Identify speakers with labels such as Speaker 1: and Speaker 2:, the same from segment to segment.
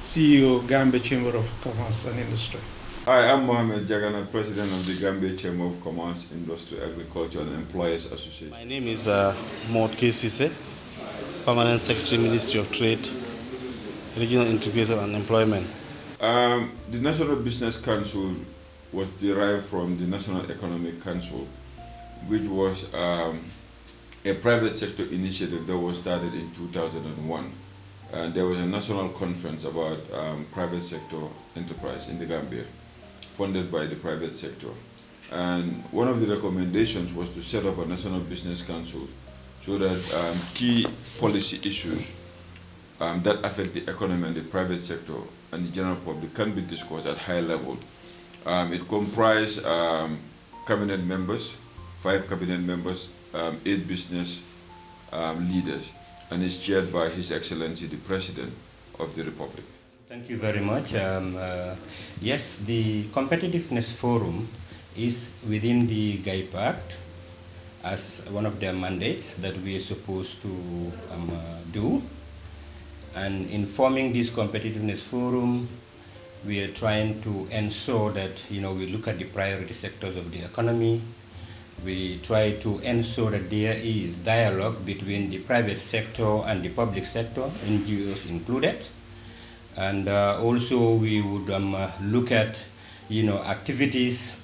Speaker 1: CEO, Gambia Chamber of Commerce and Industry.
Speaker 2: Hi, I'm Mohamed Jagana, President of the Gambia Chamber of Commerce, Industry, Agriculture and Employers Association.
Speaker 3: My name is Maud GCCI, Permanent Secretary, Ministry of Trade, Regional Integration and Employment.
Speaker 2: The National Business Council was derived from the National Economic Council, which was a private sector initiative that was started in 2001. There was a national conference about private sector enterprise in the Gambia, funded by the private sector. And one of the recommendations was to set up a National Business Council so that key policy issues that affect the economy and the private sector and the general public can be discussed at high level. It comprised cabinet members, 5 cabinet members, 8 business leaders, and is chaired by His Excellency the President of the Republic.
Speaker 4: Thank you very much. Yes, the Competitiveness Forum is within the GAIP Act as one of their mandates that we are supposed to do. And in forming this Competitiveness Forum, we are trying to ensure that we look at the priority sectors of the economy. We try to ensure that there is dialogue between the private sector and the public sector, NGOs included. And also we would look at activities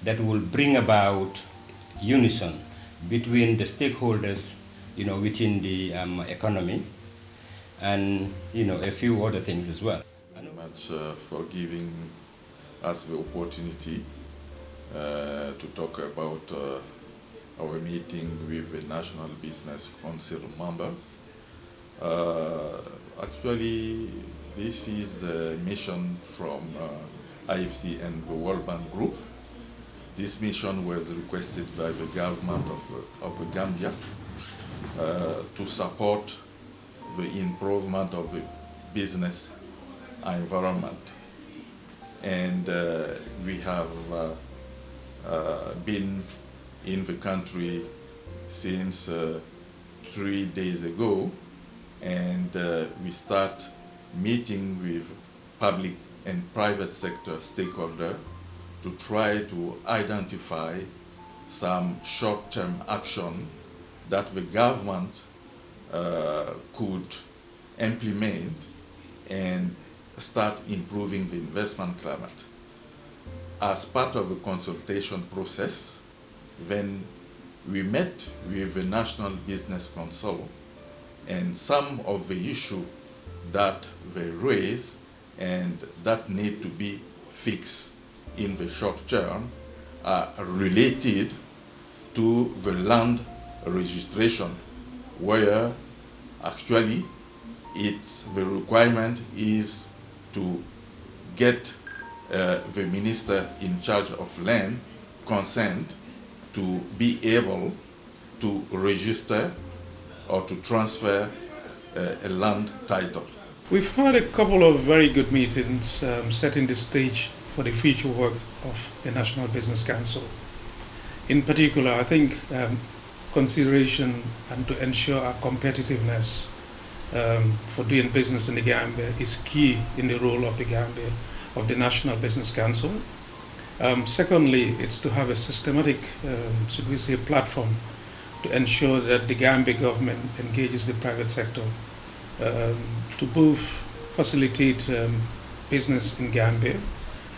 Speaker 4: that will bring about unison between the stakeholders within the economy, and a few other things as well.
Speaker 5: Very much for giving us the opportunity to talk about our meeting with the National Business Council members. Actually, this is a mission from IFC and the World Bank Group. This mission was requested by the government of the Gambia to support the improvement of the business environment. And we have been in the country since 3 days ago, and we start meeting with public and private sector stakeholders to try to identify some short-term action that the government could implement and start improving the investment climate. As part of the consultation process, then we met with the National Business Council, and some of the issues that they raise and that need to be fixed in the short term are related to the land registration, where actually the requirement is to get the minister in charge of land consent to be able to register or to transfer a land title.
Speaker 1: We've had a couple of very good meetings setting the stage for the future work of the National Business Council. In particular, I think consideration and to ensure our competitiveness for doing business in the Gambia is key in the role of the Gambia, of the National Business Council. Secondly, it's to have a systematic, should we say, platform to ensure that the Gambia government engages the private sector to both facilitate business in Gambia,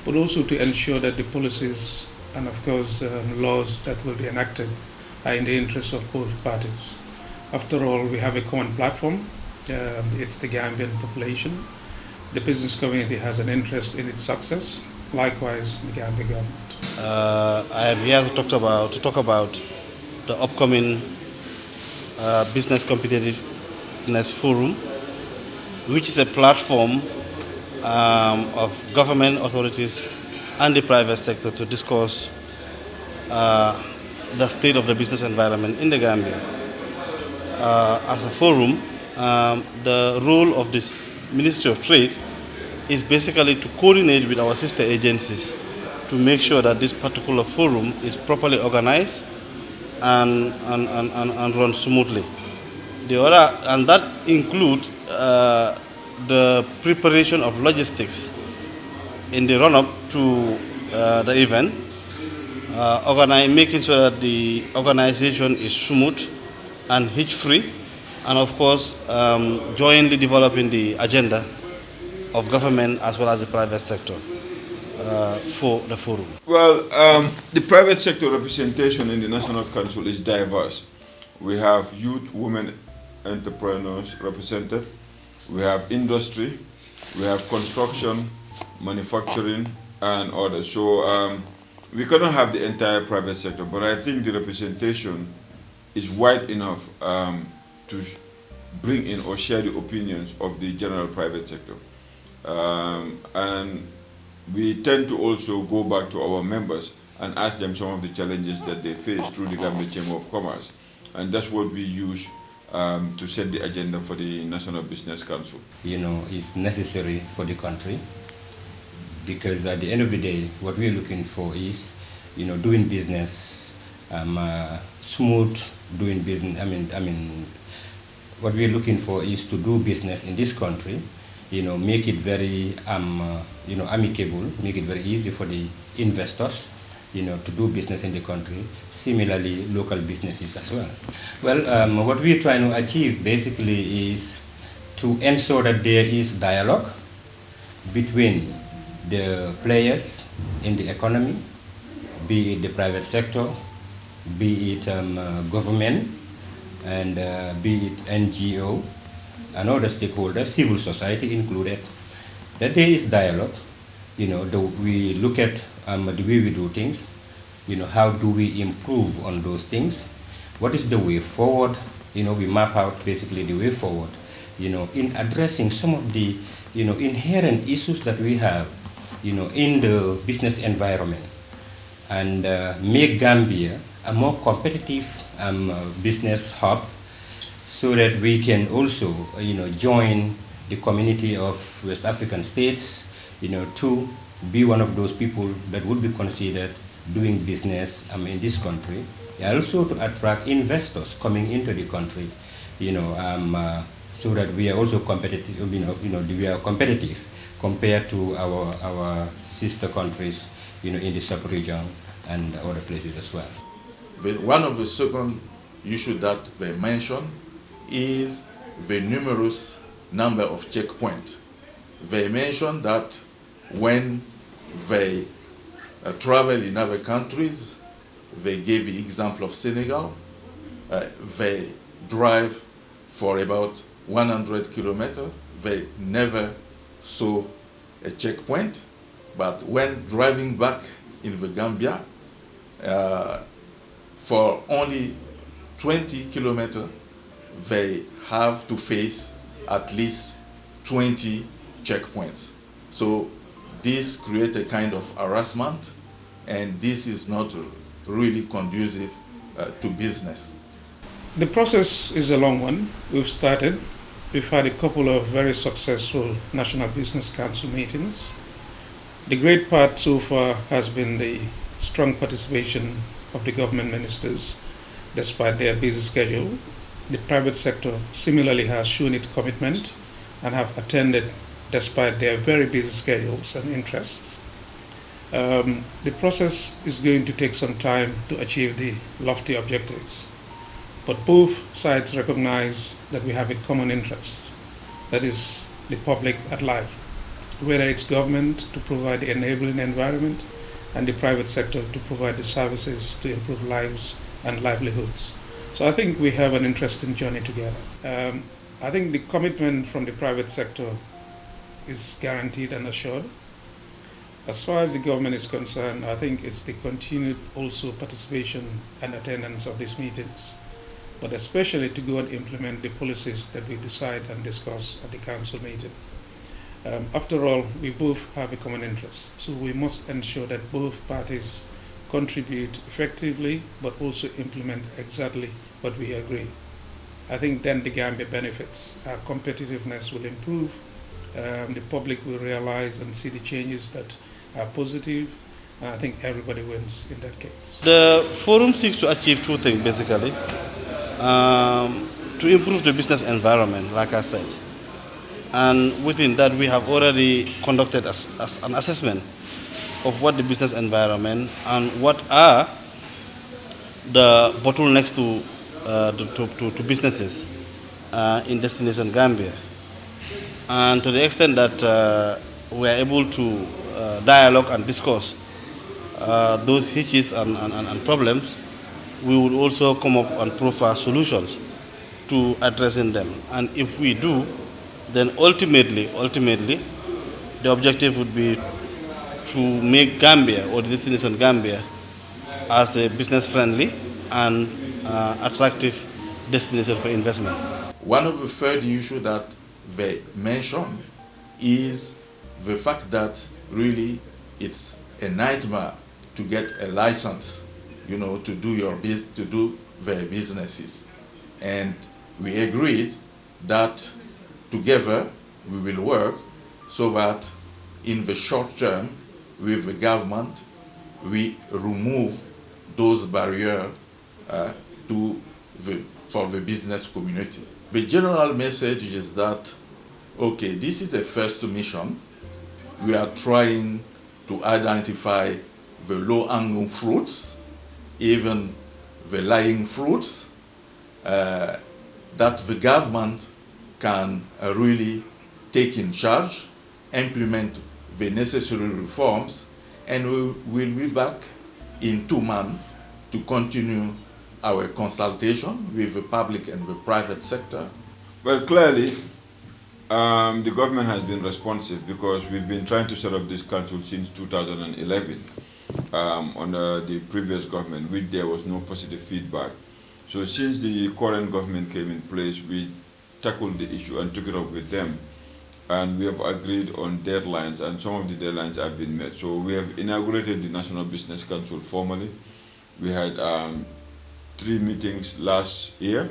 Speaker 1: but also to ensure that the policies and, of course, laws that will be enacted are in the interests of both parties. After all, we have a common platform. It's the Gambian population. The business community has an interest in its success. Likewise, the Gambia government.
Speaker 3: I am here to talk about the upcoming Business Competitiveness Forum, which is a platform of government authorities and the private sector to discuss the state of the business environment in the Gambia. As a forum, the role of this Ministry of Trade is basically to coordinate with our sister agencies to make sure that this particular forum is properly organized and run smoothly. And that includes the preparation of logistics in the run-up to the event, making sure that the organization is smooth and hitch-free, and of course, jointly developing the agenda of government as well as the private sector for the forum.
Speaker 2: Well, the private sector representation in the National Council is diverse. We have youth, women entrepreneurs represented. We have industry. We have construction, manufacturing, and others. So we cannot have the entire private sector, but I think the representation is wide enough to bring in or share the opinions of the general private sector. And we tend to also go back to our members and ask them some of the challenges that they face through the Gambia Chamber of Commerce. And that's what we use to set the agenda for the National Business Council.
Speaker 4: You know, it's necessary for the country, because at the end of the day, what we're looking for is, you know, doing business, smooth doing business. I mean, what we're looking for is to do business in this country, you know, make it very, you know, amicable, make it very easy for the investors, you know, to do business in the country. Similarly, local businesses as well. Well, what we're trying to achieve basically is to ensure that there is dialogue between the players in the economy, be it the private sector, be it government, and be it NGO, and other stakeholders, civil society included, that there is dialogue. You know, we look at the way we do things, you know, how do we improve on those things, what is the way forward, you know, we map out basically the way forward, you know, in addressing some of the, you know, inherent issues that we have, you know, in the business environment, and make Gambia a more competitive business hub, so that we can also, you know, join the community of West African states, you know, to be one of those people that would be considered doing business in this country, and also to attract investors coming into the country, you know, so that we are also competitive, you know, we are competitive compared to our sister countries, you know, in the sub-region and other places as well.
Speaker 5: One of the second issues that they mentioned is the numerous number of checkpoints. They mentioned that when they travel in other countries, they gave the example of Senegal, they drive for about 100 kilometers, they never saw a checkpoint, but when driving back in the Gambia, for only 20 kilometers, they have to face at least 20 checkpoints. So this creates a kind of harassment, and this is not really conducive to business.
Speaker 1: The process is a long one. We've started. We've had a couple of very successful National Business Council meetings. The great part so far has been the strong participation of the government ministers, despite their busy schedule. The private sector similarly has shown its commitment and have attended despite their very busy schedules and interests. The process is going to take some time to achieve the lofty objectives, but both sides recognize that we have a common interest, that is the public at large, whether it's government to provide the enabling environment and the private sector to provide the services to improve lives and livelihoods. So I think we have an interesting journey together. I think the commitment from the private sector is guaranteed and assured. As far as the government is concerned, I think it's the continued also participation and attendance of these meetings, but especially to go and implement the policies that we decide and discuss at the council meeting. After all, we both have a common interest, so we must ensure that both parties contribute effectively, but also implement exactly what we agree. I think then the Gambia benefits. Our competitiveness will improve, the public will realize and see the changes that are positive, and I think everybody wins in that case.
Speaker 3: The forum seeks to achieve two things basically. To improve the business environment, like I said, And within that, we have already conducted as an assessment of what the business environment and what are the bottlenecks to businesses in destination Gambia. And to the extent that we are able to dialogue and discuss those hitches and problems, we would also come up and proffer solutions to addressing them. And if we do, then ultimately, the objective would be to make Gambia, or the destination Gambia, as a business-friendly and attractive destination for investment.
Speaker 5: One of the third issues that they mentioned is the fact that really it's a nightmare to get a license, you know, to do their businesses. And we agreed that together we will work so that in the short term with the government we remove those barriers for the business community. The general message is that, okay, this is a first mission. We are trying to identify the low-hanging fruits, even the lying fruits, that the government can really take in charge, implement the necessary reforms, and we will be back in 2 months to continue our consultation with the public and the private sector.
Speaker 2: Well, clearly, the government has been responsive because we've been trying to set up this council since 2011 under the previous government, which there was no positive feedback. So since the current government came in place, we tackled the issue and took it up with them. And we have agreed on deadlines, and some of the deadlines have been met. So we have inaugurated the National Business Council formally. We had 3 meetings last year,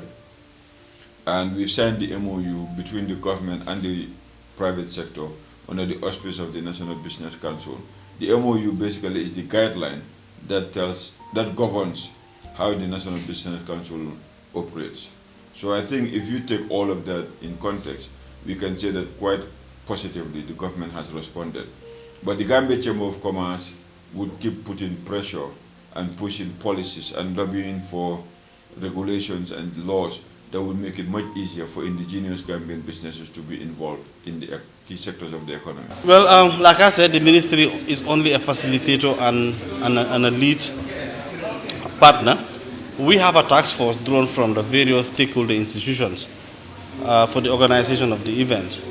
Speaker 2: and we signed the MOU between the government and the private sector under the auspice of the National Business Council. The MOU basically is the guideline that governs how the National Business Council operates. So I think if you take all of that in context, we can say that quite positively the government has responded. But the Gambia Chamber of Commerce would keep putting pressure and pushing policies and lobbying for regulations and laws that would make it much easier for indigenous Gambian businesses to be involved in the key sectors of the economy.
Speaker 3: Well, like I said, the ministry is only a facilitator and a lead partner. We have a task force drawn from the various stakeholder institutions for the organization of the event.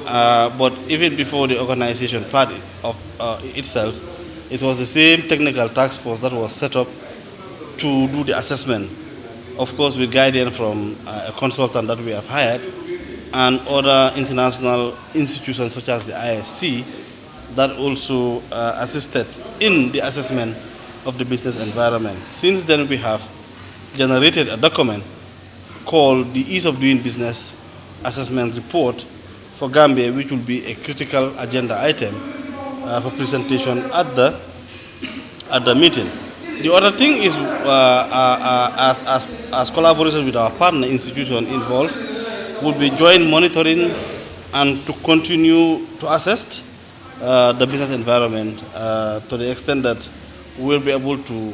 Speaker 3: But even before the organization part of itself, it was the same technical task force that was set up to do the assessment, of course with guidance from a consultant that we have hired and other international institutions such as the IFC that also assisted in the assessment of the business environment. Since then, we have generated a document called the Ease of Doing Business Assessment Report for Gambia, which will be a critical agenda item for presentation at the meeting. The other thing is, as collaboration with our partner institution involved, would be joint monitoring and to continue to assess the business environment to the extent that we'll be able to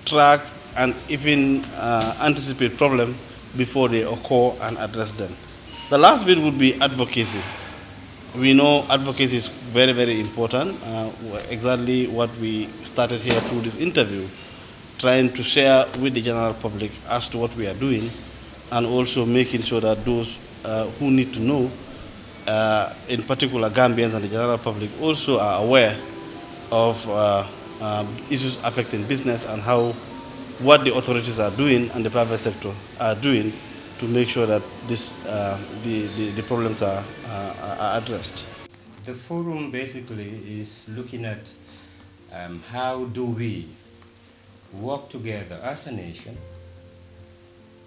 Speaker 3: track and even anticipate problems before they occur and address them. The last bit would be advocacy. We know advocacy is very, very important. Exactly what we started here through this interview, trying to share with the general public as to what we are doing, and also making sure that those who need to know, in particular Gambians and the general public, also are aware of issues affecting business and what the authorities are doing and the private sector are doing to make sure that the problems are addressed.
Speaker 4: The forum basically is looking at how do we work together as a nation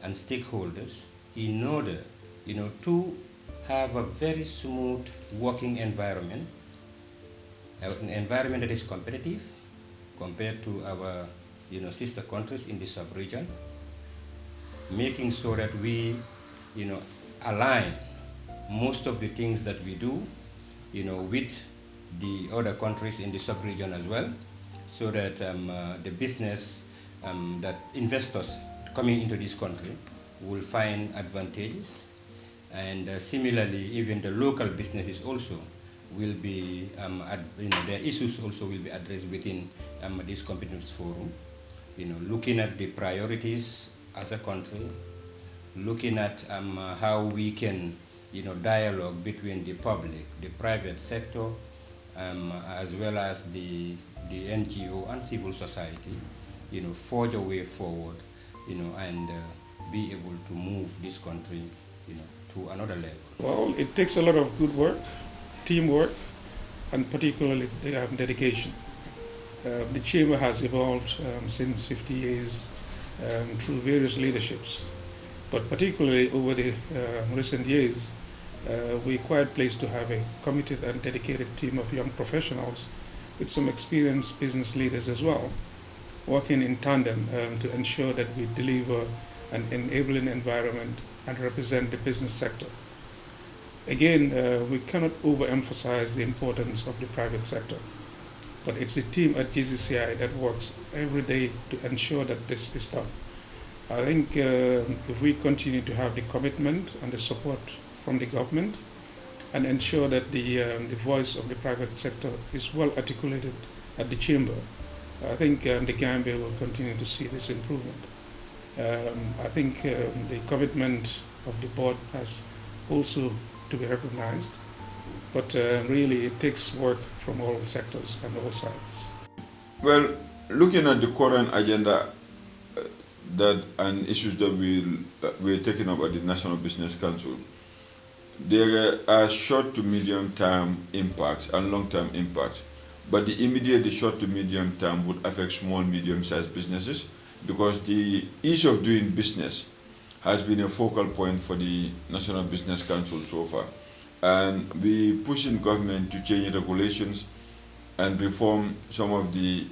Speaker 4: and stakeholders in order, to have a very smooth working environment, an environment that is competitive compared to our sister countries in the sub-region, making sure that we align most of the things that we do, with the other countries in the sub-region as well, so that the business, that investors coming into this country will find advantages. And similarly, even the local businesses also will be, their issues also will be addressed within this competitiveness forum. Looking at the priorities as a country, looking at how we can, dialogue between the public, the private sector, as well as the NGO and civil society, forge a way forward, and be able to move this country, to another level.
Speaker 1: Well, it takes a lot of good work, teamwork, and particularly dedication. The Chamber has evolved since 50 years through various leaderships, but particularly over the recent years, we're quite pleased to have a committed and dedicated team of young professionals with some experienced business leaders as well, working in tandem to ensure that we deliver an enabling environment and represent the business sector. Again, we cannot overemphasize the importance of the private sector, but it's the team at GCCI that works every day to ensure that this is done. I think if we continue to have the commitment and the support from the government and ensure that the voice of the private sector is well articulated at the chamber, I think the Gambia will continue to see this improvement. I think the commitment of the board has also to be recognized, but really it takes work from all sectors and all sides.
Speaker 2: Well, looking at the current agenda and issues that we're taking up at the National Business Council, there are short to medium term impacts and long term impacts. But the short to medium term would affect small, medium-sized businesses, because the ease of doing business has been a focal point for the National Business Council so far. And we pushing government to change regulations and reform some of the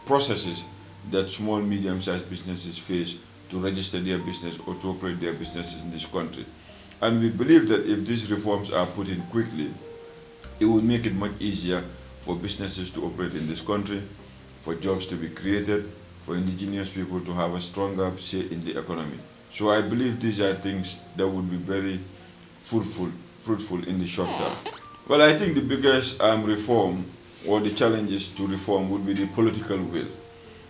Speaker 2: processes that small, medium-sized businesses face to register their business or to operate their businesses in this country. And we believe that if these reforms are put in quickly, it will make it much easier for businesses to operate in this country, for jobs to be created, for indigenous people to have a stronger say in the economy. So I believe these are things that would be very fruitful in the short term. Well, I think the biggest reform or the challenges to reform would be the political will.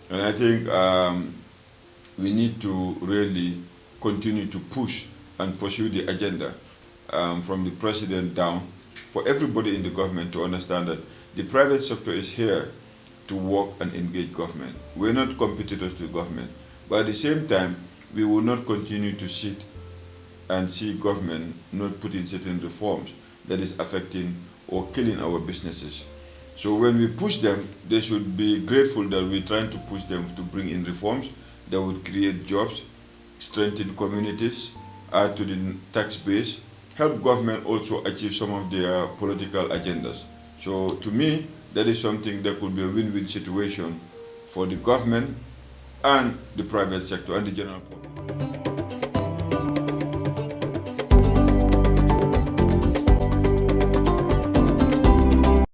Speaker 2: And I think we need to really continue to push and pursue the agenda from the president down for everybody in the government to understand that the private sector is here to work and engage government. We're not competitors to government, but at the same time, we will not continue to sit and see government not putting certain reforms that is affecting or killing our businesses. So when we push them, they should be grateful that we're trying to push them to bring in reforms that would create jobs, strengthen communities, add to the tax base, help government also achieve some of their political agendas. So to me, that is something that could be a win-win situation for the government and the private sector and the general public.